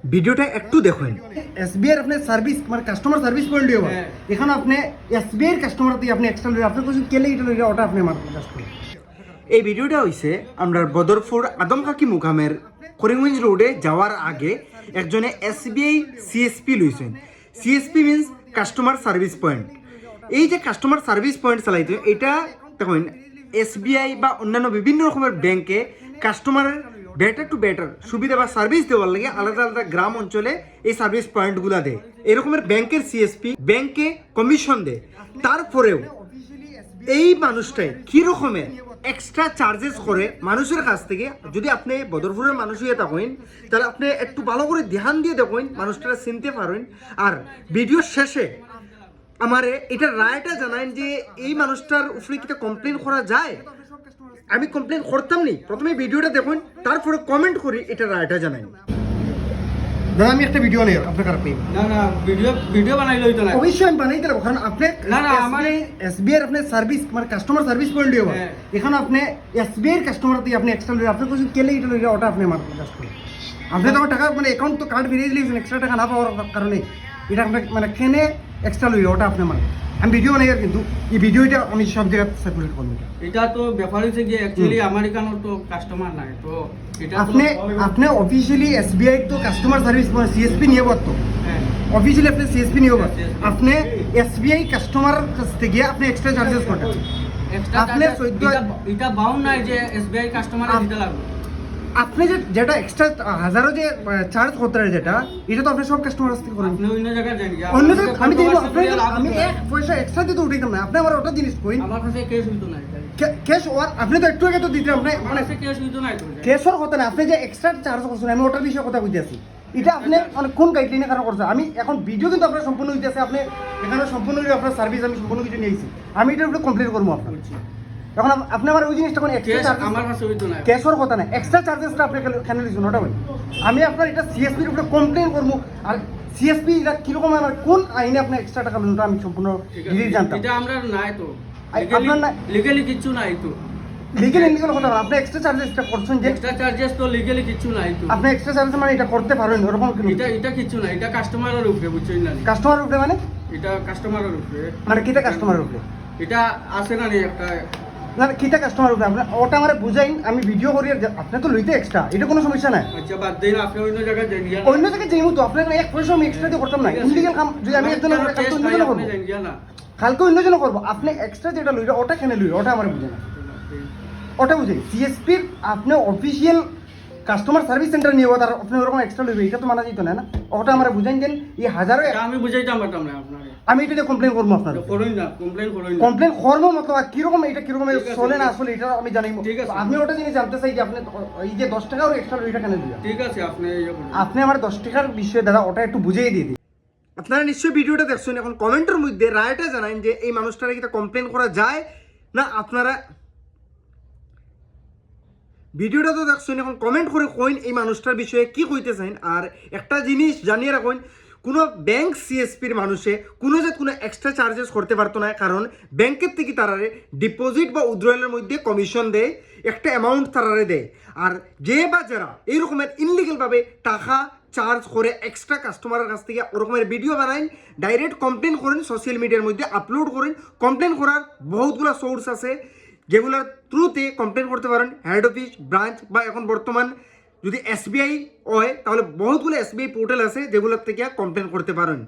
ভিডিওটা একটু দেখুন। এসবিআই আপনার সার্ভিস মানে কাস্টমার সার্ভিস পয়েন্ট দিব এখানে আপনি এসবিআই কাস্টমার দিয়ে আপনি এক্সট্রা লই আপনি কিছু কেলে এটা লই ওটা আপনি মার্কেট করুন। এই ভিডিওটা হইছে আমরা বদরপুর আদমকাকি মুকামের করিমগঞ্জ রোডে যাওয়ার আগে একজনে এসবিআই সিএসপি লইছেন। CSP means customer service point. এই যে কাস্টমার সার্ভিস পয়েন্ট চালাইতে এটা দেখুন এসবিআই বা অন্যান্য বিভিন্ন রকমের ব্যাংকে কাস্টমারের বেটার টু বেটার সুবিধা বা সার্ভিস দেওয়ার লাগে আলাদা আলাদা গ্রাম অঞ্চলে এই সার্ভিস পয়েন্টগুলো দেয়। এরকমের ব্যাংকের সিএসপি ব্যাংকে কমিশন দেয়, তারপরেও এই মানুষটাই কি রকমের এক্সট্রা চার্জেস করে মানুষের কাছ থেকে। যদি আপনি বদরপুরের মানুষ হয়ে থাকেন তাহলে আপনি একটু ভালো করে ধ্যান দিয়ে দেখেন, মানুষটা চিনতে পারেন। আর ভিডিওর শেষে আমার এটা রায়টা জানান যে এই মানুষটার উপরে কি কমপ্লেন করা যায়। আমি কমপ্লেন করতাম নি, প্রথমে ভিডিওটা দেখুন তারপরে কমেন্ট করি এটা রায়টা জানাই। দাদা আমি একটা ভিডিও নেই আপনার কাছে না না ভিডিও বানাইলে হইতো না। অবশ্যই আমি বানাই দিলাম, কারণ আপনি না না আমার এসবিআই এর আপনি সার্ভিস মানে কাস্টমার সার্ভিস পয়েন্ট দিব এখানে আপনি এসবিআই এর কাস্টমার দিয়ে আপনি এক্সট্রা লই আপনি কিছু কেলে এটা লই ওটা আপনি মার্কেট করুন। আপনি তো টাকা মানে অ্যাকাউন্ট তো কার্ড বেরিয়ে দিলেন এক্সট্রা টাকা না পাওয়ার কারণে এটা আপনি মানে কেনে এক্সট্রা লই ওটা আপনি মানে আমি ভিডিও বানাই কিন্তু এই ভিডিওটা আমি সব জায়গায় সার্কুলেট করব। এটা তো ব্যাপার হচ্ছে যে অ্যাকচুয়ালি আমার এখানে তো কাস্টমার নাই, তো এটা আপনি অফিশিয়ালি এসবিআই তো কাস্টমার সার্ভিস মানে সিএসপি নিয়ে বলতো অফিশিয়ালি আপনি সিএসপি নিয়ে বল আপনি এসবিআই কাস্টমার কাছ থেকে আপনি এক্সট্রা চার্জেস করতে আপনি এটা বাউন্ড নাই যে এসবিআই কাস্টমার দিতে লাগবে। আপনি যেটা এক্সট্রা হাজারো যে চার্জ করতে হয় যেটা এটা তো আপনি সব কাস্টমার কাছ থেকে করেন। আপনি অন্য জায়গায় যান গিয়া অন্য জায়গায় আমি দিই আমি এক পয়সা এক্সট্রা দিতে উঠাইতাম না, আপনি আমার ওটা জিনিস কইন আমার কাছে কেস হইতো না। ক্যাশ ওয়ার আপনি তো একটু আগে তো দিতেন আপনি আমার কাছে কেস হইতো না। ক্যাশের কথা না, আপনি যে এক্সট্রা চার্জ করছেন আমি ওটার বিষয়ে কথা কইতেছি। এটা আপনি মানে কোন গাইডলাইনের কারণে করছেন। আমি এখন ভিডিও কিন্তু আপনার সম্পূর্ণ হইতেছে, আপনি এখানে সম্পূর্ণ আপনার সার্ভিস আমি সম্পূর্ণ কিছু নিয়েছি, আমি এটার উপরে কমপ্লেন করবো আপনার। এখন আপনি আমার ওই জিনিসটা কোন এক্সট্রা চার্জ আমার কাছে হইতো না, ক্যাশের কথা না এক্সট্রা চার্জেসটা আপনি কেন দিচ্ছেন ওটা ভাই। আমি আপনার এটা সিএসপির উপরে কমপ্লেন করবো। আর সিএসপি এটা কিরকম আমার কোন আইনে আপনি এক্সট্রা টাকা লোনটা আমি সম্পূর্ণ জানতাম। এটা আমরা নাই তো আপনার না লিগ্যালি কিছু নাই তো লিগ্যাল ইনলিগ্যাল কথা আপনি এক্সট্রা চার্জেসটা করছেন যে এক্সট্রা চার্জেস তো লিগ্যালি কিছু নাই তো আপনি এক্সট্রা চার্জেস মানে এটা করতে পারেন ওরকম এটা কিছু না। এটা কাস্টমারের উপরে বুঝছেন না। কাস্টমারের উপরে মানে এটা কাস্টমারের উপরে মানে কিটা কাস্টমারের উপরে এটা আছে না একটা না কিটা কাস্টমারের উপরে আপনি ওটা আমারে বুঝাইন আমি ভিডিও করি। আপনি তো লইতে এক্সট্রা এটা কোনো সমস্যা নাই। আচ্ছা বাদ দেন, আপনি অন্য জায়গায় যান গিয়া অন্য জায়গায় যাইমু তো আপনার এক পয়সা আমি এক্সট্রা দিয়ে করতাম না। ইনলিগ্যাল কাম যদি আমি একজনের করে কাজ অন্য জন করব কালকে অন্য জন করব আপনি এক্সট্রা যেটা লইরা ওটা কেন লইরা ওটা আমারে বুঝে না ওটা বুঝে সিএসপির আপনি অফিসিয়াল কাস্টমার সার্ভিস সেন্টার নিয়ে তার আপনি ওরকম এক্সট্রা লইবে এটা তো মানা যেত না। ওটা আমার বুঝাইন দেন এই হাজারো আমি বুঝাইতাম পারতাম না আপনারে। আমি এটা কমপ্লেন করবো আপনার করুন না, কমপ্লেন করুন না। কমপ্লেন করবো মতো কিরকম এটা কিরকম চলে না আসলে এটা আমি জানি। আপনি ওটা জিনিস জানতে চাই যে আপনি এই যে 10 টাকা এক্সট্রা এটা কেন দিলেন। ঠিক আছে আপনি আমার 10 টাকার বিষয়ে দাদা ওটা একটু বুঝিয়ে দিয়ে দিন। আপনারা নিশ্চয়ই ভিডিওটা দেখছেন, এখন কমেন্টের মধ্যে রায়টা জানান যে এই মানুষটারে কি কমপ্লেন করা যায় না। আপনারা ভিডিওটা তো দেখছেন, এখন কমেন্ট করে কইন এই মানুষটার বিষয়ে কি কইতে চান। আর একটা জিনিস জানিয়ে রাখুন, কোনো ব্যাংক সিএসপির মানুষে কোনো এক্সট্রা চার্জেস করতে পারতো না, কারণ ব্যাংকের থেকে তারারে ডিপোজিট বা উইথড্রয়ালের মধ্যে কমিশন দেয়, একটা অ্যামাউন্ট তারারে দেয়। আর যে বা যারা এইরকমের ইনলিগেলভাবে টাকা চার্জ করে এক্সট্রা কাস্টমারের কাছ থেকে ওরকমের ভিডিও বানাইন ডাইরেক্ট কমপ্লেন করেন, সোশ্যাল মিডিয়ার মধ্যে আপলোড করেন। কমপ্লেন করার বহুতগুলো সোর্স আছে যেগুলোর থ্রুতে কমপ্লেন করতে পারেন। হেড অফিস, ব্রাঞ্চ বা এখন বর্তমান যদি এসবিআই হয় তাহলে বহুতগুলো এসবিআই পোর্টাল আছে যেগুলোর থেকে কমপ্লেন করতে পারেন।